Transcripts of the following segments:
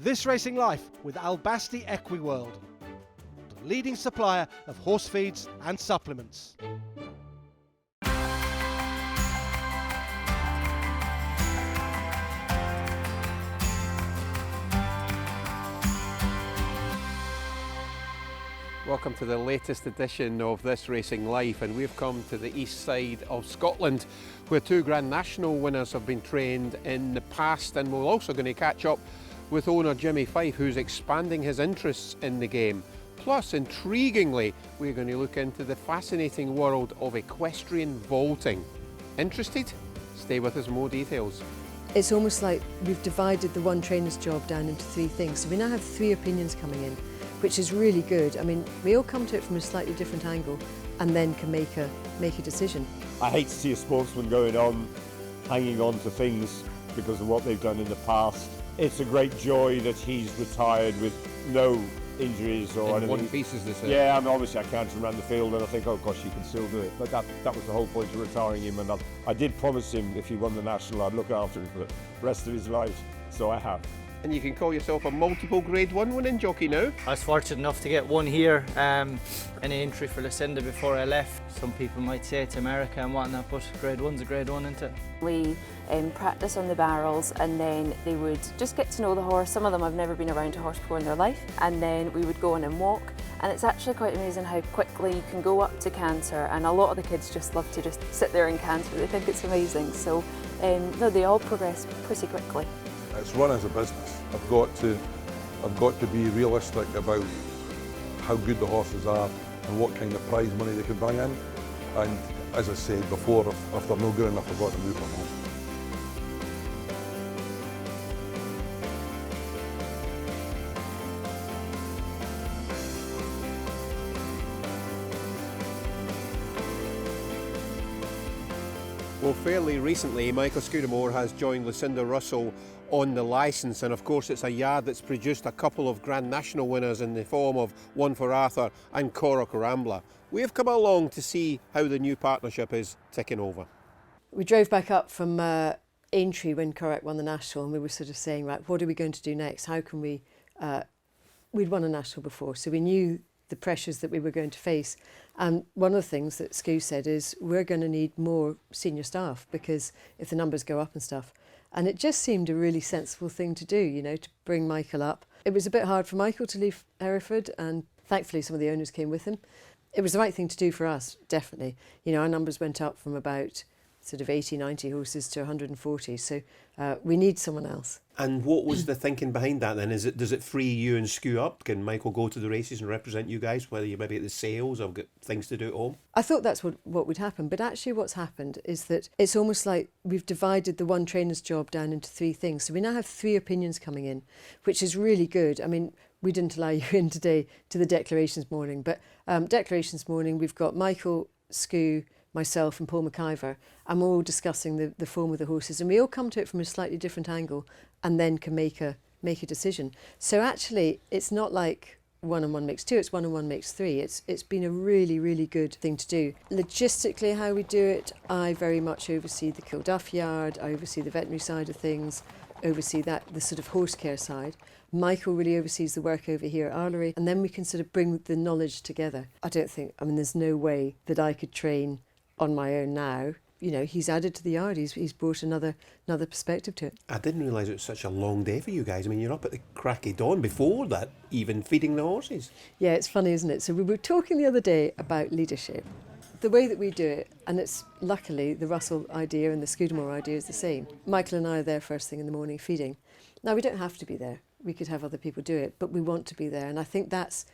This Racing Life with Albasti EquiWorld, the leading supplier of horse feeds and supplements. Welcome to the latest edition of This Racing Life, and we've come to the east side of Scotland where two Grand National winners have been trained in the past, and we're also going to catch up with owner Jimmy Fyffe, who's expanding his interests in the game. Plus, intriguingly, we're going to look into the fascinating world of equestrian vaulting. Interested? Stay with us for more details. It's almost like we've divided the one trainer's job down into three things. So we now have three opinions coming in, which is really good. I mean, we all come to it from a slightly different angle and then can make a decision. I hate to see a sportsman going on, hanging on to things because of what they've done in the past. It's a great joy that he's retired with no injuries or anything. One piece, as they say. Yeah, I mean, obviously I can't run the field and I think, oh gosh, he can still do it. But that was the whole point of retiring him, and I did promise him if he won the National I'd look after him for the rest of his life, so I have. And you can call yourself a multiple Grade 1 winning jockey now. I was fortunate enough to get one here, an entry for Lucinda before I left. Some people might say it's America and whatnot, but Grade 1's a Grade 1, isn't it? We practice on the barrels, and then they would just get to know the horse. Some of them have never been around a horse before in their life, and then we would go on and walk. And it's actually quite amazing how quickly you can go up to canter, and a lot of the kids just love to just sit there and canter. They think it's amazing. So no, they all progress pretty quickly. It's run as a business. I've got to be realistic about how good the horses are and what kind of prize money they can bring in. And as I said before, if they're not good enough, I've got to move them home. Well, fairly recently, Michael Scudamore has joined Lucinda Russell on the licence, and of course it's a yard that's produced a couple of Grand National winners in the form of One for Arthur and Corrock Rambler. We've come along to see how the new partnership is ticking over. We drove back up from Aintree when Corrock won the National, and we were sort of saying, right, what are we going to do next? How can we... we'd won a National before, so we knew the pressures that we were going to face. And one of the things that Scu said is we're going to need more senior staff, because if the numbers go up and stuff. And it just seemed a really sensible thing to do, you know, to bring Michael up. It was a bit hard for Michael to leave Hereford, and thankfully some of the owners came with him. It was the right thing to do for us, definitely. You know, our numbers went up from about sort of 80, 90 horses to 140, so we need someone else. And what was the thinking behind that then? Does it free you and Scu up? Can Michael go to the races and represent you guys, whether you maybe at the sales or got things to do at home? I thought that's what would happen, but actually what's happened is that it's almost like we've divided the one trainer's job down into three things. So we now have three opinions coming in, which is really good. I mean, we didn't allow you in today to the declarations morning, but declarations morning we've got Michael, Scu, myself and Paul McIver, and we're all discussing the form of the horses, and we all come to it from a slightly different angle and then can make a decision. So actually it's not like 1 and 1 makes 2, it's 1 and 1 makes 3. It's been a really, really good thing to do. Logistically, how we do it, I very much oversee the Kilduff yard, I oversee the veterinary side of things, oversee the sort of horse care side. Michael really oversees the work over here at Arlary, and then we can sort of bring the knowledge together. There's no way that I could train on my own now. You know, he's added to the yard, he's brought another perspective to it. I didn't realise it was such a long day for you guys. I mean, you're up at the crack of dawn before that, even feeding the horses. Yeah, it's funny, isn't it? So we were talking the other day about leadership. The way that we do it, and it's luckily the Russell idea and the Scudamore idea is the same. Michael and I are there first thing in the morning feeding. Now, we don't have to be there. We could have other people do it, but we want to be there. And I think that's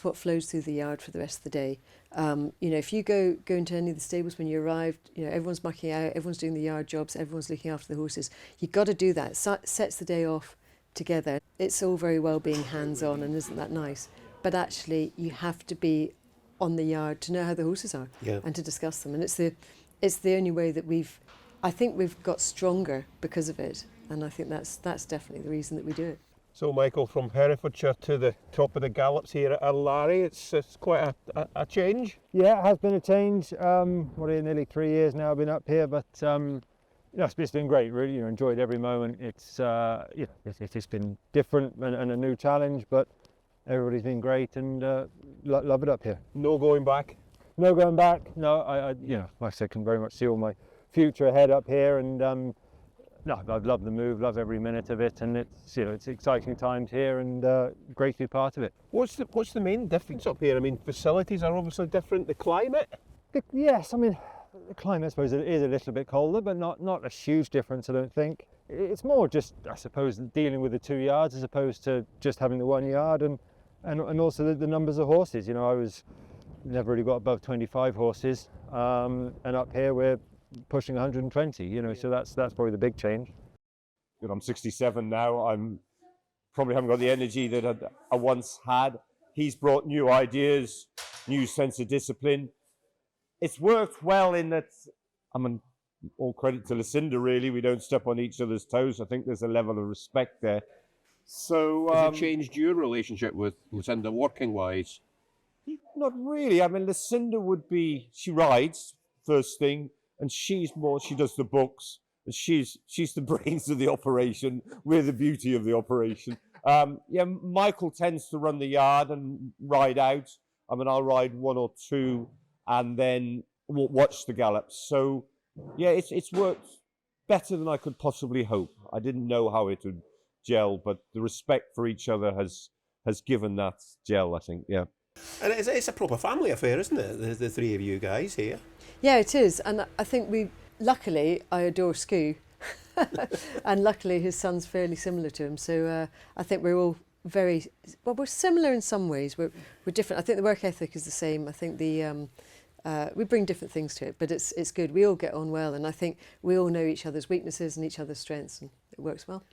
what flows through the yard for the rest of the day. You know, if you go into any of the stables when you arrive, you know, everyone's mucking out, everyone's doing the yard jobs, everyone's looking after the horses. You've got to do that. It sets the day off together. It's all very well being hands-on, and isn't that nice? But actually, you have to be on the yard to know how the horses are, and to discuss them. And it's the only way that we've got stronger because of it. And I think that's definitely the reason that we do it. So Michael, from Herefordshire to the top of the gallops here at Arlary, it's quite a change. Yeah, it has been a change. Nearly 3 years now I've been up here, but It's been great, really. Enjoyed every moment. It's it's been different and a new challenge, but everybody's been great and love it up here. No going back? No going back. No, I like I said, can very much see all my future ahead up here, and no, I've loved the move, love every minute of it, and it's exciting times here, and great to be part of it. What's the main difference up here? I mean, facilities are obviously different. The climate? Yes, I mean, the climate, I suppose, it is a little bit colder, but not a huge difference, I don't think. It's more just, I suppose, dealing with the 2 yards as opposed to just having the 1 yard, and also the numbers of horses. I was never really got above 25 horses, and up here we're pushing 120. So that's probably the big change. I'm 67 now. I'm probably haven't got the energy that I once had. He's brought new ideas, new sense of discipline. It's worked well in that, all credit to Lucinda, really. We don't step on each other's toes. I think there's a level of respect there. So has it changed your relationship with Lucinda working-wise? Not really. Lucinda she rides first thing, and she does the books, and she's the brains of the operation. We're the beauty of the operation. Michael tends to run the yard and ride out. I'll ride one or two and then watch the gallops. So, it's worked better than I could possibly hope. I didn't know how it would gel, but the respect for each other has given that gel, I think, yeah. And it's a proper family affair, isn't it? The three of you guys here. Yeah, it is. And I think luckily, I adore Scoo. And luckily his son's fairly similar to him. So I think we're all we're similar in some ways. We're different. I think the work ethic is the same. I think we bring different things to it, but it's good. We all get on well, and I think we all know each other's weaknesses and each other's strengths, and it works well.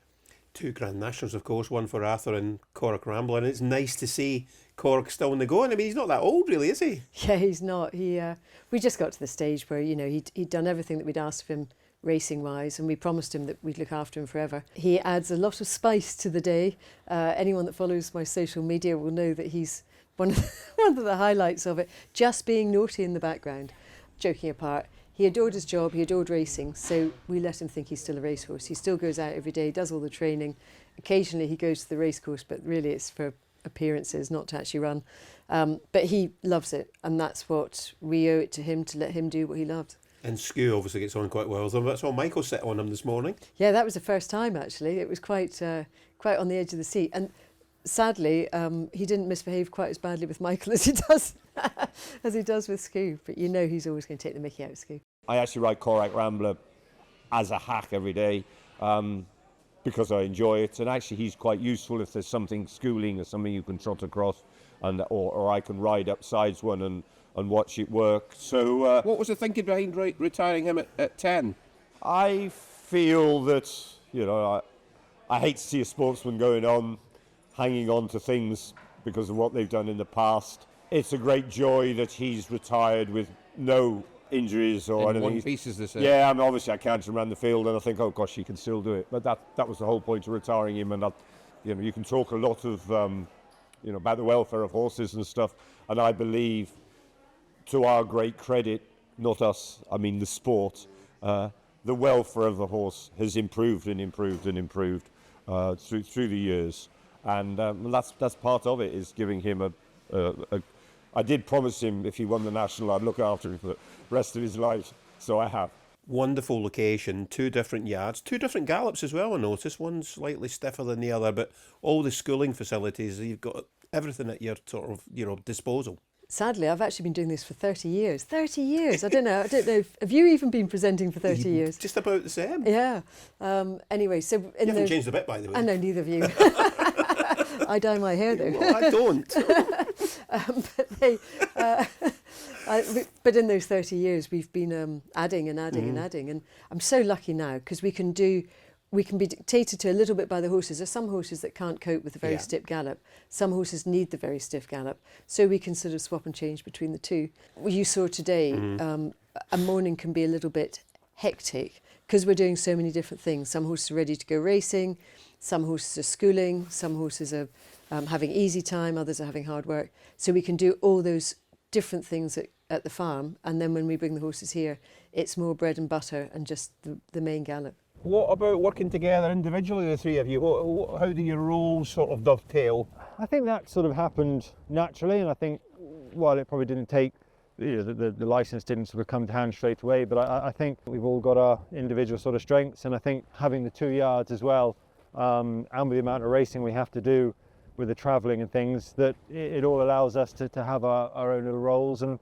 2 Grand Nationals, of course, one for Arthur and Corach Rambler, and it's nice to see Corach still in the going. He's not that old, really, is he? Yeah, he's not. We just got to the stage where, he'd done everything that we'd asked of him racing-wise, and we promised him that we'd look after him forever. He adds a lot of spice to the day. Anyone that follows my social media will know that he's one of the highlights of it, just being naughty in the background. Joking apart, he adored his job, he adored racing, so we let him think he's still a racehorse. He still goes out every day, does all the training. Occasionally he goes to the racecourse, but really it's for appearances, not to actually run. But he loves it, and that's what we owe it to him, to let him do what he loved. And Scoo obviously gets on quite well with him. That's all Michael set on him this morning. Yeah, that was the first time, actually. It was quite on the edge of the seat. And sadly, he didn't misbehave quite as badly with Michael as he does with Scoo. But he's always going to take the mickey out of Scoo. I actually ride Corach Rambler as a hack every day because I enjoy it. And actually, he's quite useful if there's something schooling or something you can trot across, or I can ride up sides one and watch it work. So, what was the thinking behind retiring him at 10? I feel that, I hate to see a sportsman hanging on to things because of what they've done in the past. It's a great joy that he's retired with no injuries or anything. One piece is the same. Yeah, obviously I can't run the field, and I think, oh gosh, he can still do it. But that was the whole point of retiring him, and you can talk a lot of about the welfare of horses and stuff, and I believe, to our great credit, not us, the sport, the welfare of the horse has improved and improved and improved through the years, and that's part of it, is giving him I did promise him if he won the National I'd look after him for the rest of his life, so I have. Wonderful location, 2 different yards, 2 different gallops as well, I noticed. One slightly stiffer than the other, but all the schooling facilities, you've got everything at your sort of disposal. Sadly, I've actually been doing this for 30 years. 30 years! I don't know. Have you even been presenting for 30 years? Just about the same. Yeah. Anyway, so... You haven't changed a bit, by the way. I know, neither of you. I dye my hair, though. Well, I don't. But in those 30 years, we've been adding and adding and adding. And I'm so lucky now, because we can be dictated to a little bit by the horses. There's some horses that can't cope with a very stiff gallop. Some horses need the very stiff gallop. So we can sort of swap and change between the two. You saw today, a morning can be a little bit hectic because we're doing so many different things. Some horses are ready to go racing. Some horses are schooling. Some horses are having easy time. Others are having hard work. So we can do all those different things at the farm, and then when we bring the horses here, it's more bread and butter and just the main gallop. What about working together individually, the three of you? How do your roles sort of dovetail? I think that sort of happened naturally, and I think while it probably didn't take, the licence didn't sort of come to hand straight away, but I think we've all got our individual sort of strengths, and I think having the 2 yards as well, and with the amount of racing we have to do with the travelling and things, that it all allows us to have our own little roles, and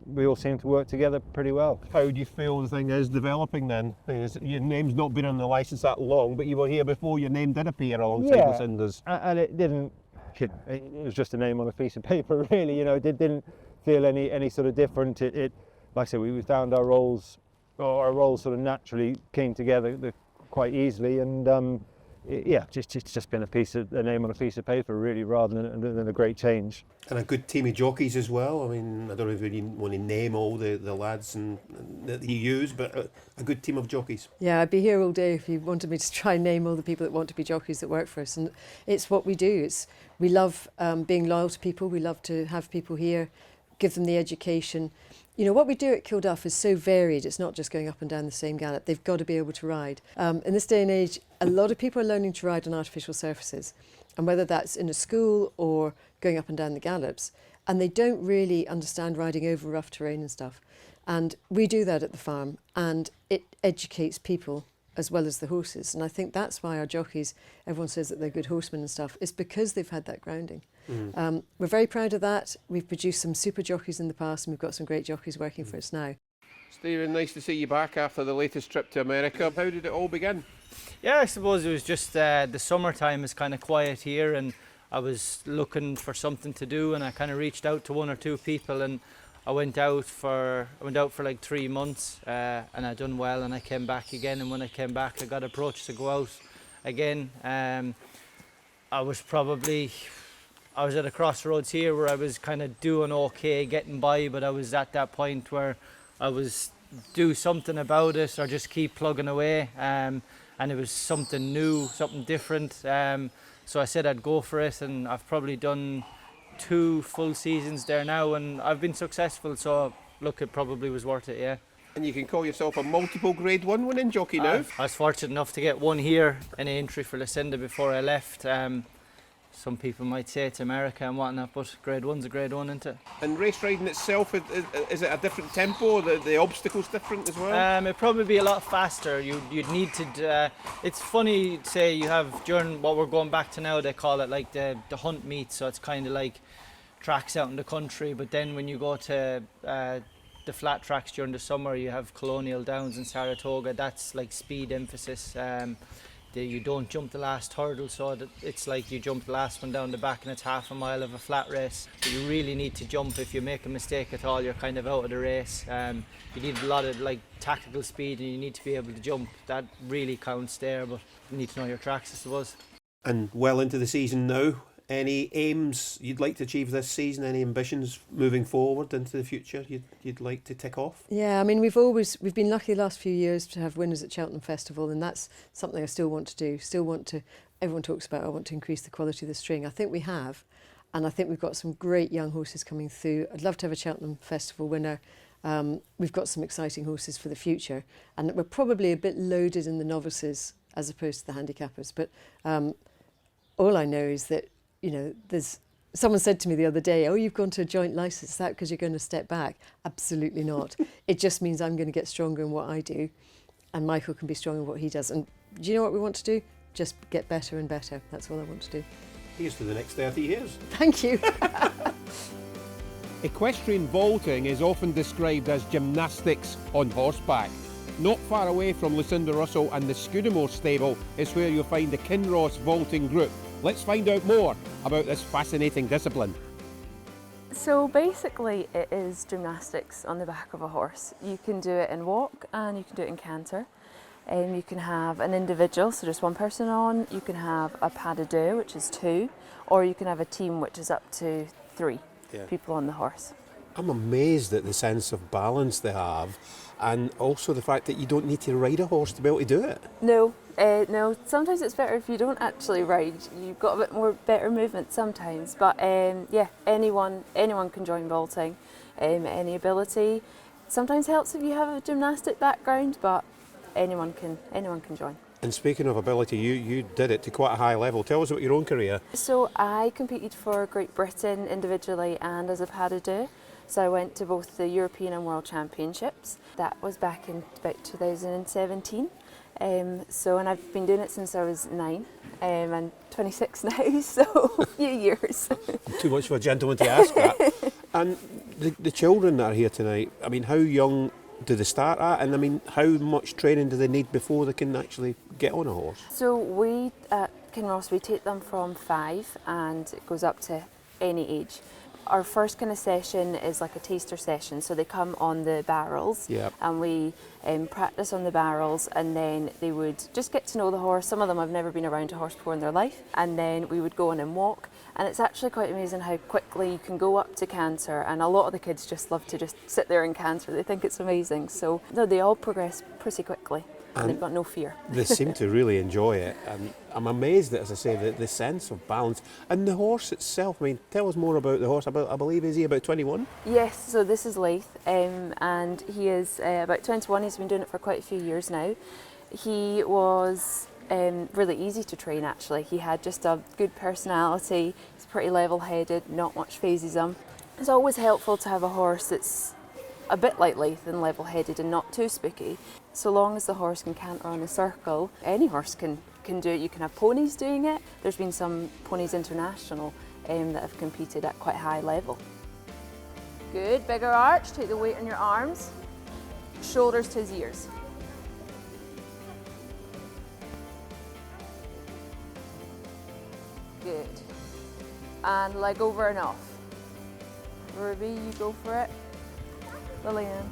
we all seem to work together pretty well. How do you feel the thing is developing then? Your name's not been on the licence that long, but you were here before your name did appear alongside Lucinda's. And it didn't, it was just a name on a piece of paper really, it didn't feel any sort of different. It like I said, we found our roles sort of naturally came together quite easily, and it's just been a name on a piece of paper really, rather than a great change. And a good team of jockeys as well. I mean, I don't know if you want to name all the lads that you use, but a good team of jockeys. Yeah, I'd be here all day if you wanted me to try and name all the people that want to be jockeys that work for us. And it's what we do. We love being loyal to people. We love to have people here, give them the education. What we do at Kilduff is so varied. It's not just going up and down the same gallop. They've got to be able to ride. In this day and age, a lot of people are learning to ride on artificial surfaces, and whether that's in a school or going up and down the gallops, and they don't really understand riding over rough terrain and stuff. And we do that at the farm, and it educates people as well as the horses. And I think that's why our jockeys, everyone says that they're good horsemen and stuff, is because they've had that grounding. We're very proud of that. We've produced some super jockeys in the past, and we've got some great jockeys working for us now. Stephen, nice to see you back after the latest trip to America. How did it all begin? Yeah, I suppose it was just the summertime is kind of quiet here, and I was looking for something to do, and I kind of reached out to one or two people, and I went out for like 3 months, and I done well, and I came back again. And when I came back, I got approached to go out again. I was at a crossroads here where I was kind of doing okay, getting by, but I was at that point where I was do something about it or just keep plugging away. And it was something new, something different. So I said I'd go for it, and I've probably done 2 full seasons there now, and I've been successful. So look, it probably was worth it, yeah. And you can call yourself a multiple Grade 1 winning jockey now. I was fortunate enough to get one here in an entry for Lucinda before I left. Some people might say it's America and whatnot, but Grade 1's a Grade 1, isn't it? And race riding itself, is it a different tempo? The obstacles different as well? It'd probably be a lot faster. You'd need to. It's funny, say you have during what we're going back to now. They call it like the hunt meet, so it's kind of like tracks out in the country. But then when you go to the flat tracks during the summer, you have Colonial Downs and Saratoga. That's like speed emphasis. You don't jump the last hurdle, so it's like you jump the last one down the back and it's half a mile of a flat race. But you really need to jump. If you make a mistake at all, you're kind of out of the race. You need a lot of like tactical speed, and you need to be able to jump. That really counts there, but you need to know your tracks, I suppose. And well into the season now, any aims you'd like to achieve this season? Any ambitions moving forward into the future you'd like to tick off? Yeah, I mean, we've been lucky the last few years to have winners at Cheltenham Festival, and that's something I still want to do. Everyone talks about I want to increase the quality of the string. I think we have, and I think we've got some great young horses coming through. I'd love to have a Cheltenham Festival winner. We've got some exciting horses for the future, and we're probably a bit loaded in the novices as opposed to the handicappers. But all I know is that, someone said to me the other day, "Oh, you've gone to a joint licence, is that because you're going to step back?" Absolutely not. It just means I'm going to get stronger in what I do, and Michael can be strong in what he does. And do you know what we want to do? Just get better and better. That's all I want to do. Here's to the next 30 years. Thank you. Equestrian vaulting is often described as gymnastics on horseback. Not far away from Lucinda Russell and the Scudamore stable is where you'll find the Kinross vaulting group. Let's find out more about this fascinating discipline. So basically it is gymnastics on the back of a horse. You can do it in walk and you can do it in canter. You can have an individual, so just one person on. You can have a pas de deux, which is 2, or you can have a team, which is up to 3 people on the horse. I'm amazed at the sense of balance they have, and also the fact that you don't need to ride a horse to be able to do it. No, No, sometimes it's better if you don't actually ride. You've got a bit more better movement sometimes. But yeah, anyone can join vaulting. Any ability. Sometimes helps if you have a gymnastic background, but anyone can join. And speaking of ability, you did it to quite a high level. Tell us about your own career. So I competed for Great Britain individually and as a pas de deux. So I went to both the European and World Championships. That was back in about 2017. And I've been doing it since I was 9. I'm 26 now, so a few years. Too much for a gentleman to ask that. And the children that are here tonight, I mean, how young do they start at? And I mean, how much training do they need before they can actually get on a horse? So we at Kinross, we take them from 5 and it goes up to any age. Our first kind of session is like a taster session, so they come on the barrels. Yep. And we practice on the barrels, and then they would just get to know the horse. Some of them have never been around a horse before in their life, and then we would go on and walk. And it's actually quite amazing how quickly you can go up to canter, and a lot of the kids just love to just sit there and canter. They think it's amazing. So no, they all progress pretty quickly. And they've got no fear. They seem to really enjoy it, and I'm amazed at, as I say, the sense of balance. And the horse itself, I mean, tell us more about the horse. I believe, is he about 21? Yes, so this is Leith, and he is about 21. He's been doing it for quite a few years now. He was really easy to train, actually. He had just a good personality. He's pretty level-headed, not much phases him. It's always helpful to have a horse that's a bit like Leith and level-headed and not too spooky. So long as the horse can canter on a circle, any horse can do it. You can have ponies doing it. There's been some ponies international that have competed at quite high level. Good, bigger arch, take the weight on your arms, shoulders to his ears. Good. And leg over and off. Ruby, you go for it. Lillian.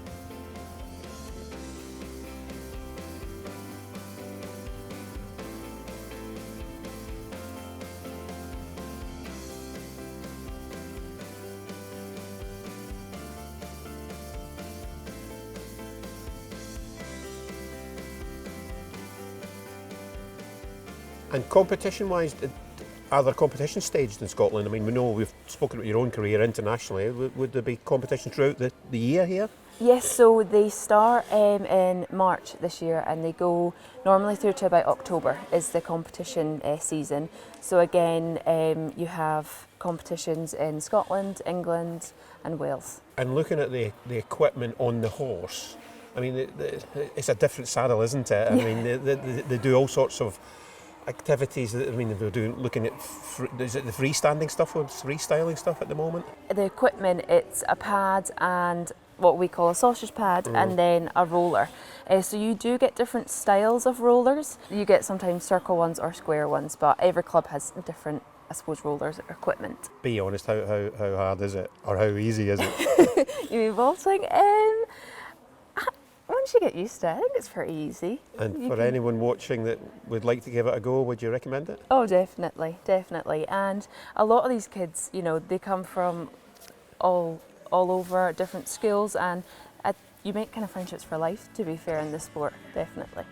And competition-wise, are there competitions staged in Scotland? I mean, we know we've spoken about your own career internationally. Would there be competition throughout the year here? Yes, so they start in March this year and they go normally through to about October is the competition season. So again, you have competitions in Scotland, England and Wales. And looking at the equipment on the horse, I mean, it's a different saddle, isn't it? I mean, they do all sorts of activities. I mean, they're looking at, is it the freestanding stuff or freestyling stuff at the moment? The equipment, it's a pad and what we call a sausage pad and then a roller. So you do get different styles of rollers. You get sometimes circle ones or square ones, but every club has different, I suppose, rollers or equipment. Be honest, how hard is it? Or how easy is it? You mean vaulting? Once you get used to it, I think it's pretty easy. And for anyone watching that would like to give it a go, would you recommend it? Oh, definitely, definitely. And a lot of these kids, you know, they come from all over different schools, and you make kind of friendships for life, to be fair, in this sport, definitely.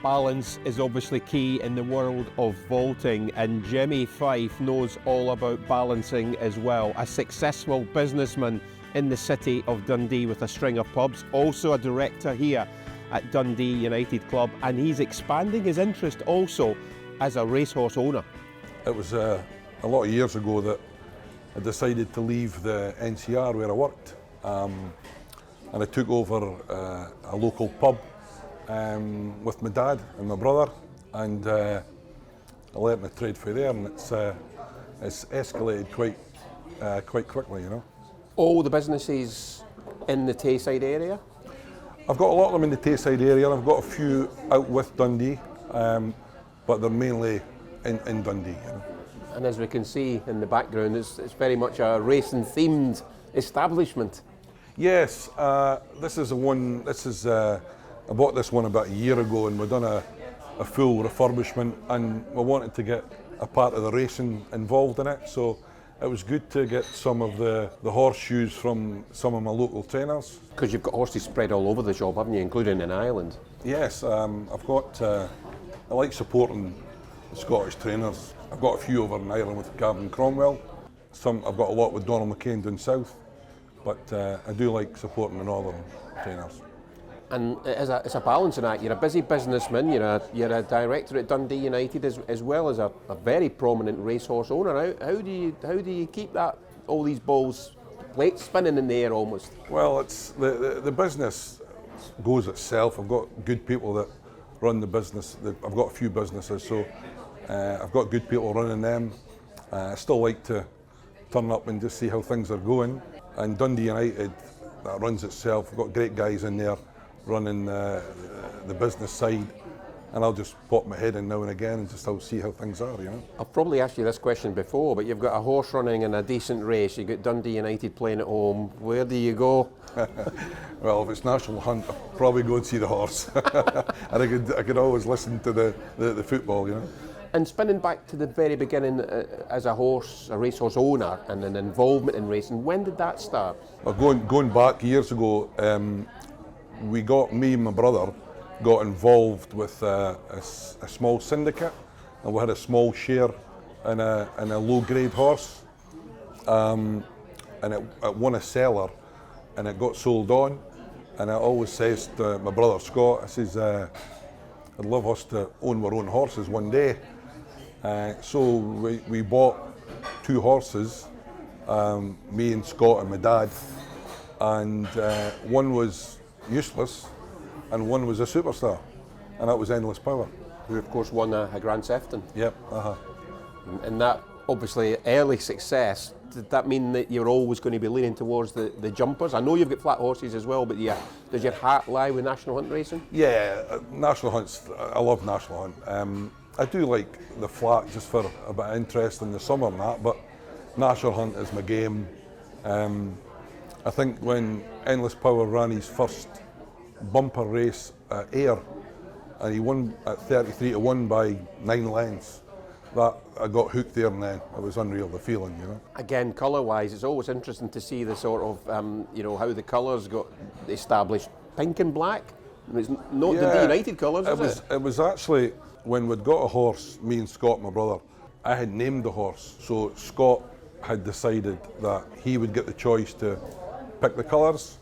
Balance is obviously key in the world of vaulting, and Jimmy Fyffe knows all about balancing as well. A successful businessman in the city of Dundee with a string of pubs, also a director here at Dundee United Club, and he's expanding his interest also as a racehorse owner. It was a lot of years ago that I decided to leave the NCR where I worked, and I took over a local pub with my dad and my brother, and I learnt my trade for there, and it's escalated quite quickly, you know. All the businesses in the Tayside area? I've got a lot of them in the Tayside area, and I've got a few out with Dundee, but they're mainly in Dundee, you know. And as we can see in the background, it's very much a racing themed establishment. Yes, this is I bought this one about a year ago, and we've done a full refurbishment, and we wanted to get a part of the racing involved in it, so it was good to get some of the horseshoes from some of my local trainers. Because you've got horses spread all over the shop, haven't you, including in Ireland? Yes, I like supporting the Scottish trainers. I've got a few over in Ireland with Gavin Cromwell. I've got a lot with Donald McCain down south, but I do like supporting the northern trainers. And it's a balancing act. You're a busy businessman. You're a director at Dundee United as well as a very prominent racehorse owner. How do you keep all these balls, plates spinning in the air almost? Well, it's the business goes itself. I've got good people that run the business. I've got a few businesses, so I've got good people running them. I still like to turn up and just see how things are going. And Dundee United, that runs itself. We've got great guys in there running the business side, and I'll just pop my head in now and again and just see how things are, I've probably asked you this question before, but you've got a horse running in a decent race, you've got Dundee United playing at home, where do you go? Well, if it's National Hunt, I'll probably go and see the horse. And I could always listen to the football, And spinning back to the very beginning as a racehorse owner and an involvement in racing, when did that start? Well, going back years ago, me and my brother got involved with a small syndicate, and we had a small share in a low-grade horse, and it won a seller, and it got sold on. And I always says to my brother Scott, I says, I'd love us to own our own horses one day. So we bought 2 horses, me and Scott and my dad, and one was useless and one was a superstar, and that was Endless Power. Who of course won a Grand Sefton. Yep. And that obviously early success, did that mean that you're always going to be leaning towards the jumpers? I know you've got flat horses as well, but does your heart lie with National Hunt racing? Yeah, National Hunts, I love National Hunt. I do like the flat just for a bit of interest in the summer and that, but National Hunt is my game. I think when Endless Power ran his first bumper race at Ayr, and he won at 33-1 by 9 lengths, that I got hooked there and then. It was unreal, the feeling, Again, colour-wise, it's always interesting to see the sort of, how the colours got established. Pink and black? It's not the Dundee United colours, is it? It was actually, when we'd got a horse, me and Scott, my brother, I had named the horse, so Scott had decided that he would get the choice to pick the colours.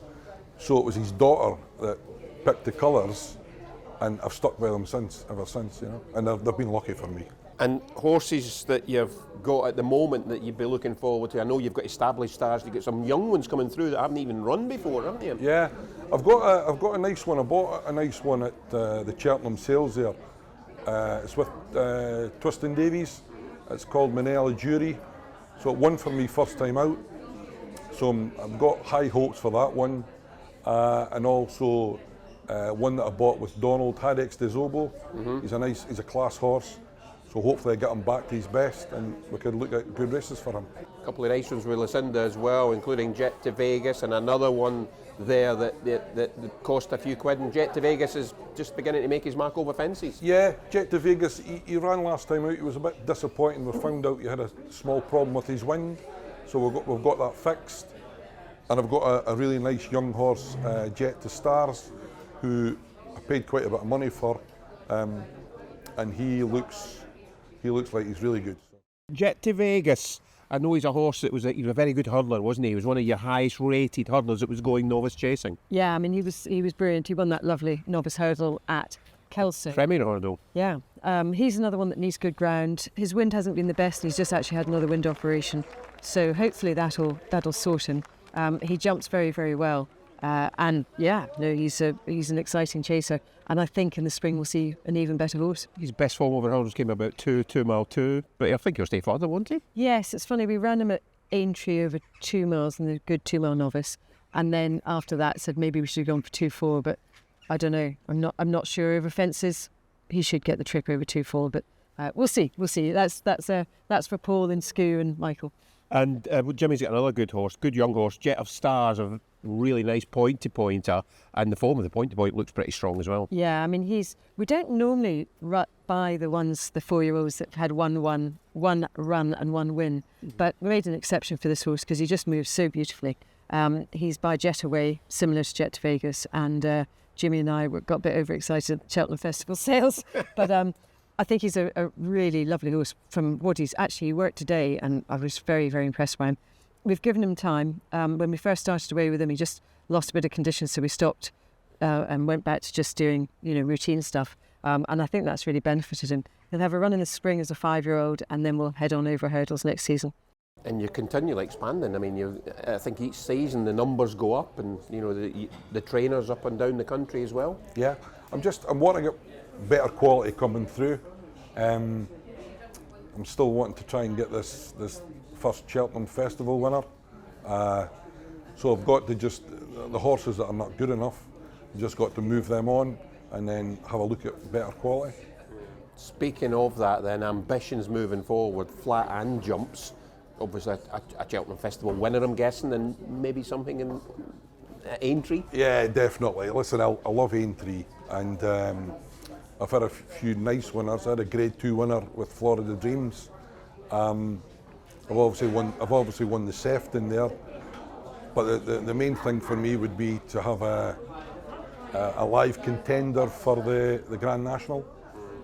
So it was his daughter that picked the colours, and I've stuck by them ever since, and they've been lucky for me. And horses that you've got at the moment that you'd be looking forward to, I know you've got established stars, you've got some young ones coming through that haven't even run before, haven't you? Yeah, I've got a nice one. I bought a nice one at the Cheltenham sales there. It's with Twiston Davies. It's called Manella Jury. So it won for me first time out. So I've got high hopes for that one. And also one that I bought with Donald, Hadex de Zobo. Mm-hmm. He's a class horse. So hopefully I get him back to his best and we could look at good races for him. A couple of nice ones with Lucinda as well, including Jet to Vegas, and another one there that cost a few quid. And Jet to Vegas is just beginning to make his mark over fences. Yeah, Jet to Vegas, he ran last time out. He was a bit disappointing. We found out he had a small problem with his wind. So we've got that fixed. And I've got a really nice young horse, Jet to Stars, who I paid quite a bit of money for. And he looks like he's really good. Jet to Vegas. I know he's a horse that he was a very good hurdler, wasn't he? He was one of your highest rated hurdlers that was going novice chasing. Yeah, I mean he was brilliant. He won that lovely novice hurdle at Kelso. Premier hurdle. Yeah, he's another one that needs good ground. His wind hasn't been the best. He's just actually had another wind operation, so hopefully that'll sort him. He jumps very, very well, and yeah, no, he's an exciting chaser. And I think in the spring we'll see an even better horse. His best form over hurdles came about 2 mile 2, but I think he'll stay further, won't he? Yes, it's funny. We ran him at Aintree over 2 miles in the good 2 mile novice, and then after that said maybe we should have gone for 2.4, but I don't know. I'm not sure over fences. He should get the trip over 2.4, but we'll see. That's for Paul and Scoo and Michael. And Jimmy's got another good horse, good young horse, Jet of Stars, a really nice point-to-pointer, and the form of the point-to-point looks pretty strong as well. Yeah, I mean we don't normally buy the 4-year-olds that have had one run and one win, but we made an exception for this horse because he just moves so beautifully. He's by Jet Away, similar to Jet to Vegas, and Jimmy and I got a bit overexcited at Cheltenham Festival sales, but I think he's a really lovely horse. From what he worked today, and I was very, very impressed by him. We've given him time. When we first started away with him, he just lost a bit of condition, so we stopped and went back to just doing, routine stuff. And I think that's really benefited him. He'll have a run in the spring as a 5-year-old, and then we'll head on over hurdles next season. And you're continually expanding. I mean, I think each season the numbers go up, and the trainers up and down the country as well. Yeah, I'm wanting to get better quality coming through. I'm still wanting to try and get this first Cheltenham Festival winner. So I've got to the horses that are not good enough, I've just got to move them on and then have a look at better quality. Speaking of that then, ambitions moving forward, flat and jumps. Obviously a Cheltenham Festival winner, I'm guessing, and maybe something in Aintree? Yeah, definitely. Listen, I love Aintree, and I've had a few nice winners. I had a Grade 2 winner with Florida Dreams. I've obviously won the Sefton there, but the main thing for me would be to have a live contender for the Grand National.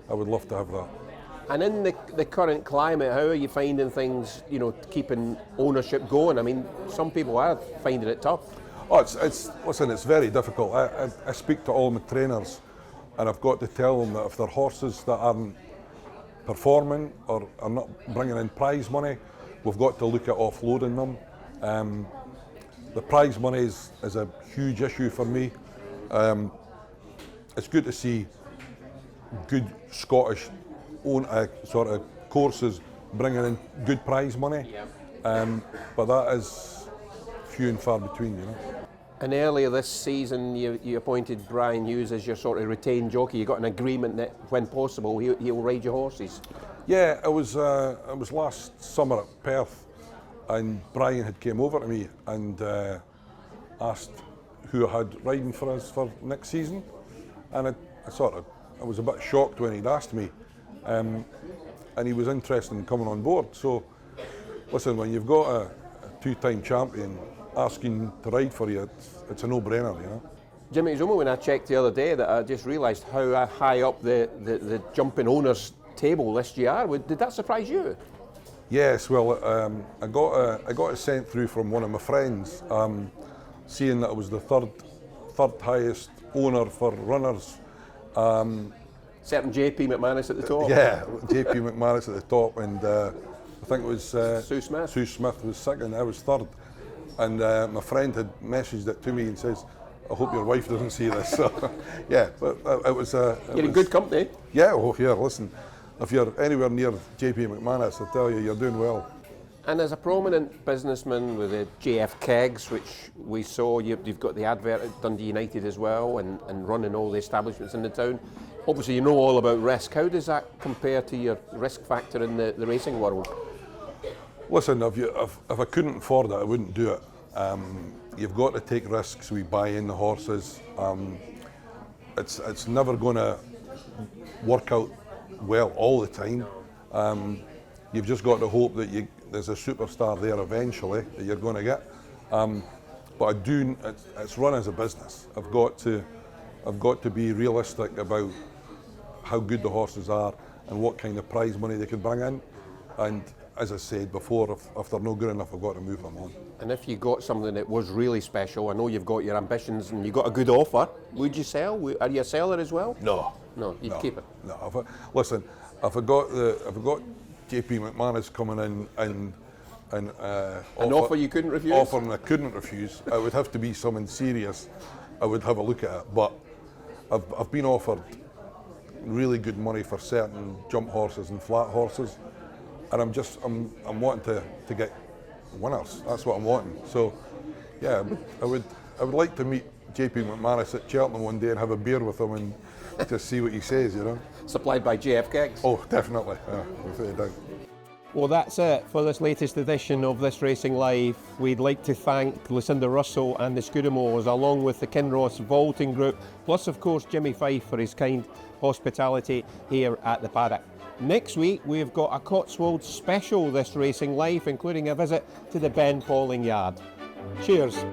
I would love to have that. And in the current climate, how are you finding things, keeping ownership going? I mean, some people are finding it tough. Oh, it's very difficult. I speak to all my trainers, and I've got to tell them that if they're horses that aren't performing or are not bringing in prize money, we've got to look at offloading them. The prize money is a huge issue for me. It's good to see good Scottish sort of courses bringing in good prize money, but that is few and far between, And earlier this season, you appointed Brian Hughes as your sort of retained jockey. You got an agreement that, when possible, he'll ride your horses. Yeah, it was last summer at Perth, and Brian had came over to me and asked who I had riding for us for next season, and I was a bit shocked when he'd asked me. And he was interested in coming on board. So, listen, when you've got a 2-time champion asking to ride for you, it's a no-brainer, Jimmy, it was only when I checked the other day that I just realised how high up the jumping owners table this year. Did that surprise you? Yes, well, I got it sent through from one of my friends, seeing that it was the third highest owner for runners. Certain JP McManus at the top. Yeah, JP McManus at the top, and I think it was Sue Smith. Sue Smith was second, I was third. And my friend had messaged it to me and says, I hope your wife doesn't see this. So, yeah, but it was... You're in good company. Yeah, oh, here, listen, if you're anywhere near JP McManus, I tell you, you're doing well. And as a prominent businessman with the JF Kegs, which we saw, you've got the advert at Dundee United as well, and running all the establishments in the town. Obviously, you know all about risk. How does that compare to your risk factor in the racing world? Listen, if I couldn't afford it, I wouldn't do it. You've got to take risks. We buy in the horses. It's never going to work out well all the time. You've just got to hope that there's a superstar there eventually that you're going to get. But it's run as a business. I've got to be realistic about how good the horses are and what kind of prize money they can bring in. And as I said before, if they're not good enough, I've got to move them on. And if you got something that was really special, I know you've got your ambitions and you got a good offer, would you sell? Are you a seller as well? No. No, you'd keep it? No. Listen, if I got JP McManus coming in and an offer you couldn't refuse? Offering I couldn't refuse. It would have to be something serious. I would have a look at it. But I've been offered really good money for certain jump horses and flat horses, and I'm wanting to get winners. That's what I'm wanting. So, yeah, I would like to meet JP McManus at Cheltenham one day and have a beer with him and just see what he says, Supplied by JF Kegs? Oh, definitely. Without a doubt. Well, that's it for this latest edition of This Racing Live. We'd like to thank Lucinda Russell and the Scudamores, along with the Kinross Vaulting Group, plus of course Jimmy Fyffe for his kind hospitality here at the paddock. Next week we've got a Cotswolds special This Racing Live, including a visit to the Ben Pauling Yard. Cheers.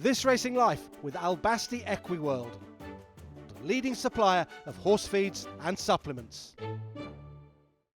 This Racing Life with Albasti Equiworld, the leading supplier of horse feeds and supplements.